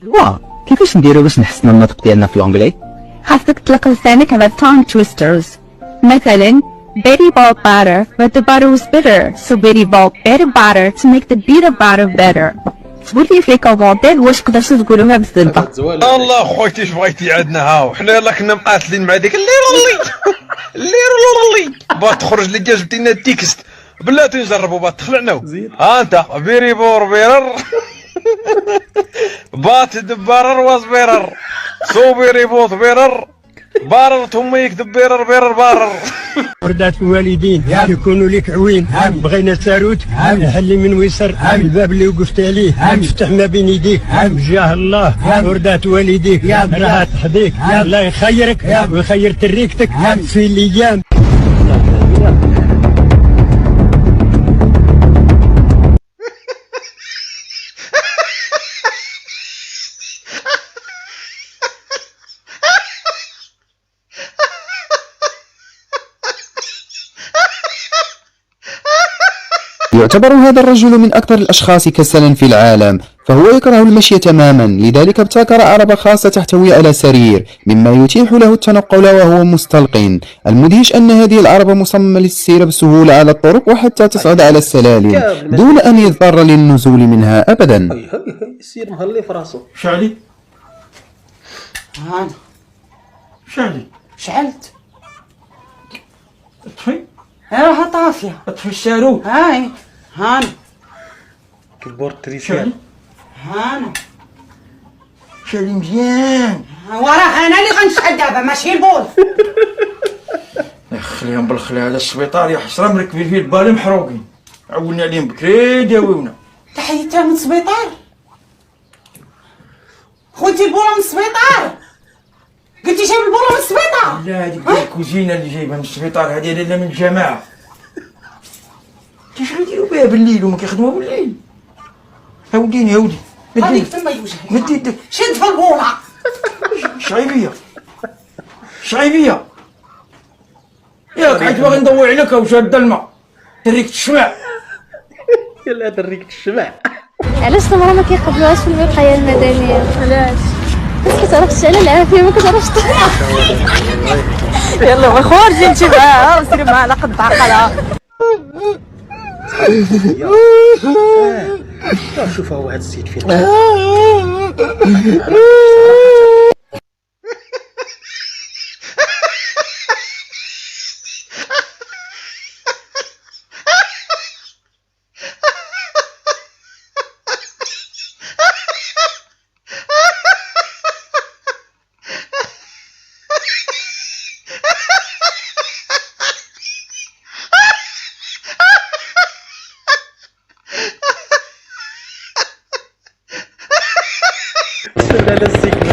واه كيفاش نديرو باش نحسنو النطق ديالنا في الانجلي؟ خاصك تطلق لسانك على tongue twisters. مثلا Betty bought butter but the butter was bitter, so Betty bought better butter to make the bitter butter better. تقول لي في الكومونتير واش قدرتوا تقولوها بالزبده. الله خويتي اش بغيتي عندنا هاو حنا يلاه كنا مقاتلين مع ديك اللي بغات تخرج لي جات بدينا التكست بلاتي نجربوا بغات تخلعناو ها انت بيري بور بيرر بات دبارر واز بيرر سو بيري بوت بيرر بارر ثم يكذب بيرر بيرر بارر. وردات الوالدين يكونوا لك عوين، بغينا ساروت حلي من ويسر الباب اللي وقفت عليه افتح ما بين يديك بجاه الله. وردات والديك راها تحظيك، الله يخيرك ويخير تريكتك في الايام. يعتبر هذا الرجل من أكثر الأشخاص كسلا في العالم، فهو يكره المشي تماما، لذلك ابتكر عربة خاصة تحتوي على سرير مما يتيح له التنقل وهو مستلقٍ. المدهش أن هذه العربة مصممة للسير بسهولة على الطرق وحتى تصعد على السلالم دون أن يضطر للنزول منها أبدا. السير مهلي في راسو. شعلي هانا شعلي شعلت اطفي راها طافية. اطفي الشارو. هاي هانا كالبورد شعلي تريسيال. هانا شعلي مزيان. وراه انا اللي غنشعل دابا ماشي البول. خليهم بالخلي على السبيطار يا حسره مركبين فيه البالي محروقين، عولنا عليهم بكري داويونا. تحيدتها من السبيطار خوتي البوله من السبيطار. قلتي جايب البوله من السبيطار. لا هذيك ديال الكوزينه اللي جايبها من السبيطار هذه لاله من الجماعه. اش غنديرو بها بالليل وما كيخدموها بالليل؟ هاوديني هاودي هذيك تما يوجهك. مد يدك شد في البوله. شعيبيه شعيبيه ياك عاد باغي نضوي عليك وشاد الماء تريك الشمع. يلا دريك الشمع. علاش المرأة ما كيقبلوهاش في الوقاية المدنية؟ علاش؟ بس كتعرفش على العافية ما كتعرفش يلا خرجي انت معاها وسيري معاها على قد عقلها. شوف هو هاد السيد فين. لا السيكنة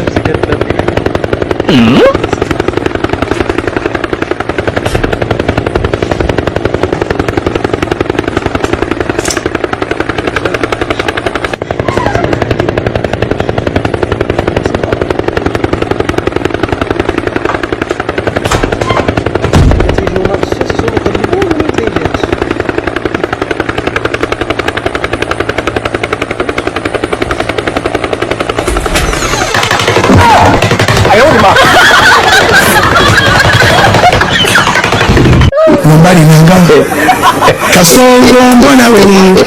kasongo mbona wewe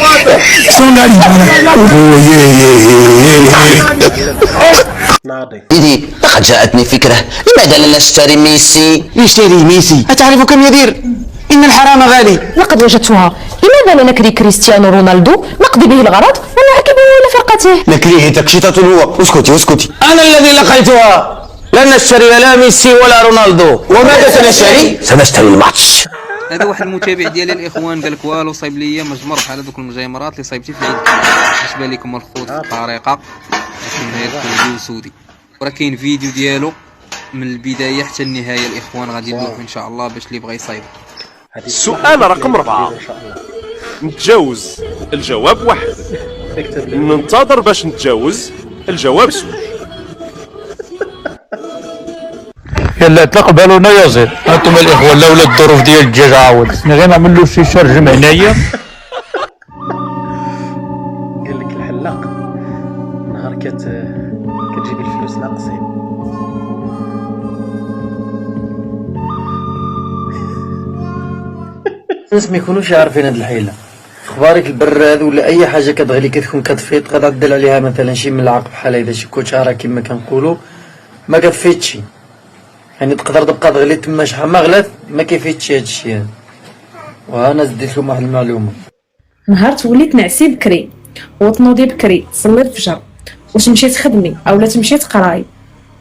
songa ناضي. سيدي لقد جاءتني فكرة، لماذا لا نشتري ميسي؟ نشتري ميسي؟ أتعرف كم يدير؟ إن الحرام غالي. لقد وجدتها. لماذا لا نكري كريستيانو رونالدو نقضي به الغرض ونركبه إلى فرقته؟ نكريه تكشيطة الهواء. اسكتي اسكتي، أنا الذي لقيتها. لن نشتري لا ميسي ولا رونالدو. وماذا سنشتري؟ سنشتري الماتش. هذا واحد المتابع ديالي الاخوان قال لك والو صايب ليا مجمر على دوك المجامرات اللي صايبتي في العيد. اش بان لكم الخوت في الطريقه هذا فيديو سودي، وراه كاين فيديو ديالو من البدايه حتى النهايه الاخوان غادي ندوك ان شاء الله باش اللي بغى يصايب. السؤال رقم 4 نتجاوز الجواب 1 ننتظر باش نتجاوز الجواب 2. يلا تقبلونا يا زيد انتم الاخوه لولا الظروف ديال الدجاج عاود غير نعمل له شي شرجم هنايا. قال لك الحلاق نهار كتجيبي الفلوس ناقصين. الناس ما يكونوش عارفين هاد الحيلة. اخبارك البراد ولا اي حاجه كتغلي كتكون كتفيض كتعدل عليها مثلا شي ملعق بحال هيدا شي كوتشاره كما كنقولوا ما كتفيدش، يعني تقدر تبقى تغلي تما شحال ما غلات ما كيفيدش هاد الشيء هذا. وانا زديت لهم واحد المعلومه، نهار وليت نعسي بكري وتنوضي بكري تصلي الفجر وتمشي تخدمي اولا تمشي تقراي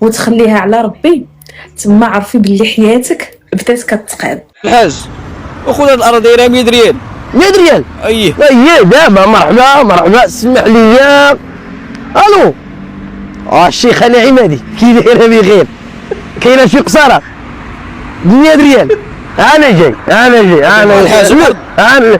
وتخليها على ربي، تما عرفي بلي حياتك بدات كتقاد. الحاج وخذ هاد الارض دايره 100 ريال. 100 ريال؟ اييه دابا. مرحبا سمح لي. الو الشيخ انا عمادي كي دايره بخير؟ كاينه شي قصاره 100 ريال. انا جاي الحاج انا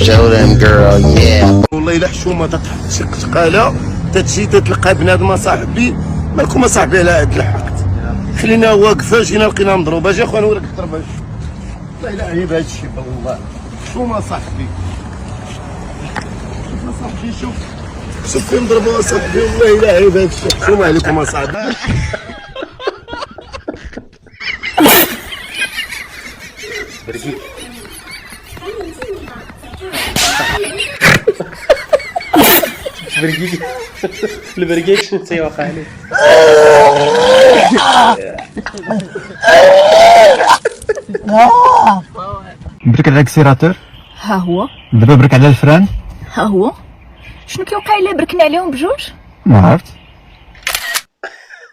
show them girl yeah. والله الا حشومه تتحط قاله تتجي تتلقى بنادم صاحبي مالكم صاحبي على هاد الحق خلينا واقفه جينا لقينا مضروبه اجي اخويا نوريك الضربه. والله الا عيب هاد الشيء والله حشومه صاحبي شوف فين ضربوها صاحبي. والله الا عيب هاد الشيء حشومه عليكم اصاحبي. البرقيك شنو تيوقع عليه؟ برك على الاكسيراتور، ها هو دابا برك على الفران، ها هو. شنو كيوقع الا بركنا عليهم بجوج؟ ما عرفت.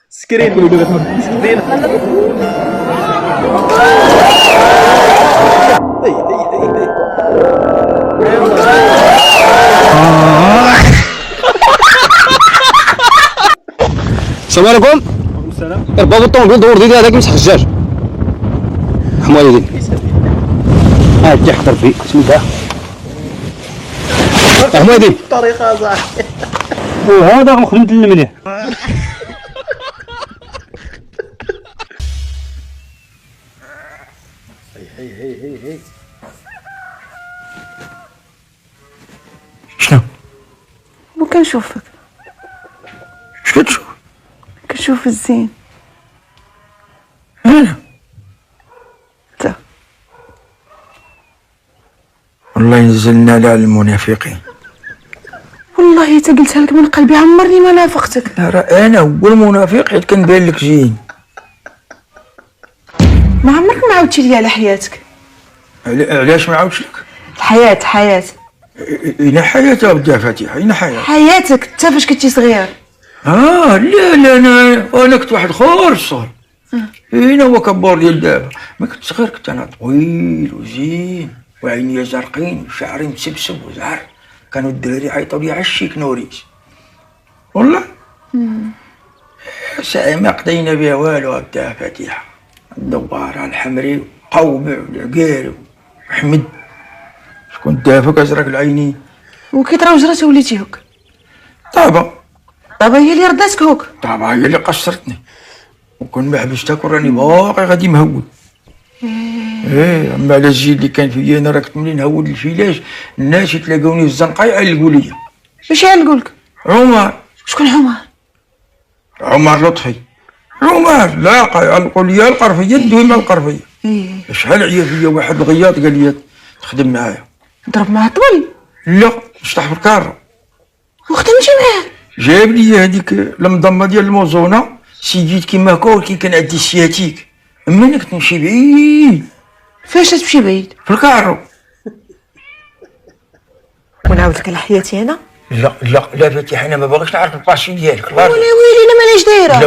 سكرين السلام عليكم. السلام. اربعوا الطوموبيل دور ديالي هذاك يمسح الحجاج. حمو والدين. جا حضر فيه بسم الله. حمو والدين. الطريقه صاحبي. وهذا خدمت المليح. هي شنو؟ مو كنشوفك شنو تشوف؟ كنشوف الزين. انا انت والله نزلنا على المنافقين. والله تا قلتها لك من قلبي عمرني ما نافقتك. انا هو المنافق حيت كنبان لك زين. ما عمرك ما عاودتي لي على حياتك. علاش ما عاودش لك؟ الحياة اين حياة اودي فاتحه اين حياتك انت فاش كنتي صغير. لا انا كنت واحد خور الصغر. هنا هو كبار ديال دابا. ما كنت صغير كنت انا طويل وزين وعيني زرقين وشعري مسبسب وزهر. كانوا الدراري يعيطوا لي على الشيك نوريس. والله ساعة ما قضينا بها والو هكذا فاتحه. الدواره الحمري وقوبع والعقارب وحمد شكون دافك ازرق العينين. وكي ترى وجرات وليتي هوك. طابا هي اللي رداتك هوك. طابا هي اللي قصرتني وكون ما حبستك وراني باقي غادي مهول. اما على الزيد اللي كان فيا انا راه كنت ملي نهود الفيلاج الناس يتلاقوني في الزنقه يعلقوا ليا. واش يعلقوا لك؟ عمر. شكون عمر؟ عمر لطفي. عمر لاقى يعلقوا ليا القرفيه الدويمه القرفيه. شحال عيا فيا واحد الغياط قال لي تخدم معايا. ضرب معاه طول؟ لا نشطح في الكاره. وخدمتي معاه؟ جاب لي هذيك المضمه ديال الموزونه سيديت كيما هكا ولكن كان عندي السياتيك. اما انا كنت نمشي بعيد. فاش تمشي بعيد؟ في الكارو. ونعاود لك على حياتي انا؟ لا فاتح انا ما باغيش نعرف الباسي ديالك. ويلي انا ماناش دايره. لا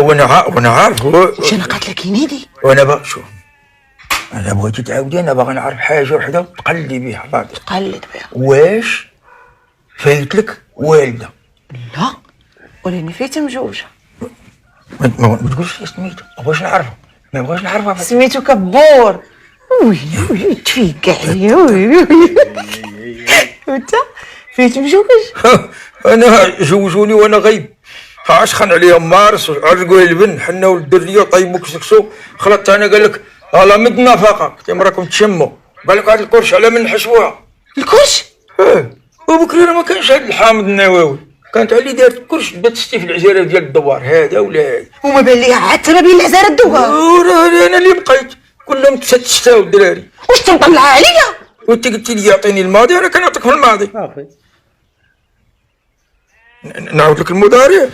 وانا عارف. واش انا قالت لك ينادي؟ وانا شوف انا بغيتي تعاودي انا باغي نعرف حاجه وحده تقلدي بها. تقلد بها؟ واش فايت لك والده؟ لا ولاني فايته مجوجه. ما تقولش سميتو ما بغيتش نعرفها. ما بغيتش نعرفها. سميتو كبور. وي تفيق عليا. وانت فايت مجوج؟ انا جوجوني وانا غايب. عاش خان عليهم مارس وعرقوا البن حنا والدريه طيبوا كسكسو خلطت انا قال لك هلا مد النفقه قلت لهم راكم تشموا بالك هاد الكرش على من حشوها الكرش؟ وبكري راه ما كانش هاد الحامض النووي، كانت علي دارت الكرش بدات تشتي في العجاله ديال الدوار هذا ولا هذا، وما بان ليها عاد ترى بين العزاره الدوار. وراه انا اللي بقيت كلهم تشتاو الدراري. واش تنطلعها عليا؟ وانت قلتي لي يعطيني الماضي انا كنعطيك في الماضي. نعاود لك المضارع.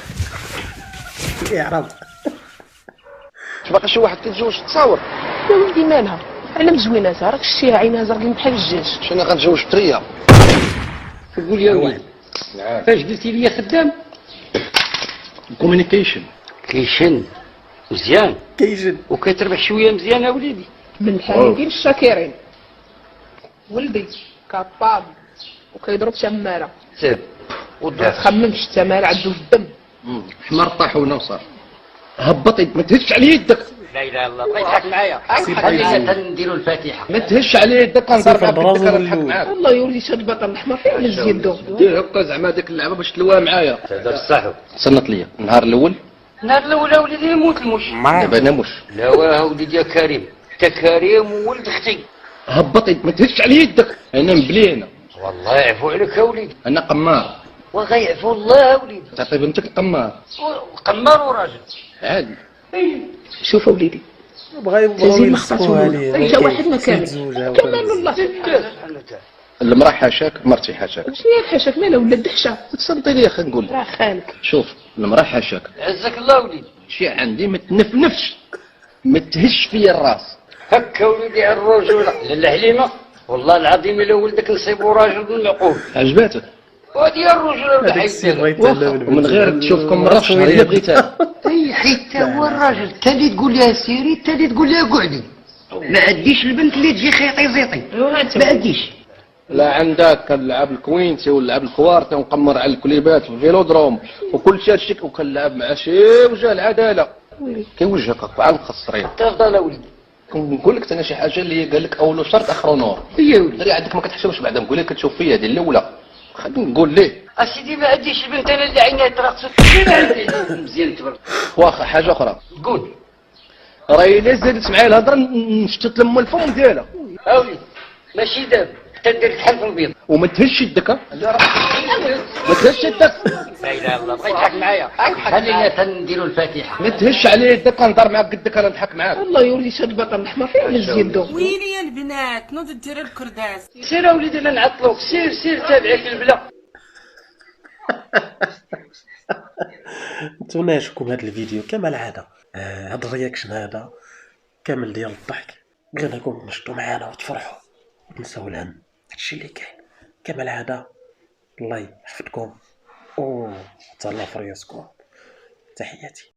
اعراب باقي شي واحد كيتزوج تصاور. يا ولدي مالها على مزويناتها راك شتيها عينها زرقين بحال الجاج. شنو غنتزوج بطريه؟ قول يا ولد فاش قلتي لي خدام؟ كوميونيكيشن كيشن مزيان كيجن وكتربح شويه مزيان يا وليدي. من الحامدين الشاكرين. ولدي كاباب وكيضرب تماره. سير ما تخممش التماره عنده في الدم. حمار طاحونه وصار. هبطي ما تهش على يدك. لا اله الا الله بغيت تضحك معايا. خلينا نديروا الفاتحه. ما تهش على يدك نضرب معاك نضحك معاك. والله يولي شاد بطل الاحمر فين هز يدو. دير هكا زعما ديك اللعبه باش تلوها معايا. هذا بصح. صنت ليا النهار الاول. النهار الاول يا وليدي يموت المش. دابا انا مش. لا واه وليدي يا كريم انت كريم وولد اختي. هبطي ما تهش على يدك. انا مبلينا. والله يعفو عليك يا وليدي. انا قمار. وغيعفو الله يا وليدي. تعطي بنتك القمار. قمار وراجل. عادي. شوف وليدي بغا يبغيو يلصقوها عليه. انت واحد ما كامل كمال الله. المراه حاشاك مرتي حاشاك. شنو هي حاشاك مالها ولا الدحشه؟ تصنتي لي خلينا نقول راه خالك. شوف المراه حاشاك عزك الله وليدي. شي عندي ما تنفنفش ما تهش فيا الراس هكا وليدي على الرجوله لاله حليمه والله العظيم الا ولدك نصيبو راجل بالمعقول. عجباتك وهادي هي الرجوله ولا حيدها ومن غير تشوفكم مرة في شهر الا بغيتها. اي حيت هو الراجل تا اللي تقول لها سيري تا اللي تقول لها قعدي. ما عنديش البنت اللي تجي خيطي زيطي ما عنديش. لا عندك كنلعب الكوينتي ونلعب الكوارتي ونقمر على الكليبات في الفيلودروم وكل شيء هادشي وكنلعب مع شي وجه العداله كيوجهك على مقصرين. تفضل اوليدي. نقول لك انا شي حاجه اللي قال لك اول شرط اخر نور. يا ولدي دري عندك ما كتحسبش بعدا نقول لك كتشوف فيا هذه الاولى خليني نقول ليه. اسيدي ما عنديش البنت انا اللي عينيها ترقصت مزيان تبارك. واخا حاجه اخرى قول راهي الا زادت معايا الهضره نشتت لما الفم ديالها. اوليدي ماشي دابا حتى ندير الحل في البيض. وما تهش يدك ما تهش يدك. لا اله الا الله بغيت تضحك معايا. خلينا نديروا الفاتحه. ما تهش على يدك نهضر معاك قدك انا نضحك معاك. والله يولي شاد بطل الاحمر فين هز يدو. ويلي يا البنات نوض ديروا الكرداس. سير يا وليدي لا نعطلوك سير تابعي في البلا. نتمنى يعجبكم هذا الفيديو كما العاده. هذا الرياكشن هذا كامل ديال الضحك بغيناكم تنشطوا معنا وتفرحوا وتنساو الهم. هادشي اللي كاين كما العاده. الله يحفظكم و تهلاو في راسكم. تحياتي.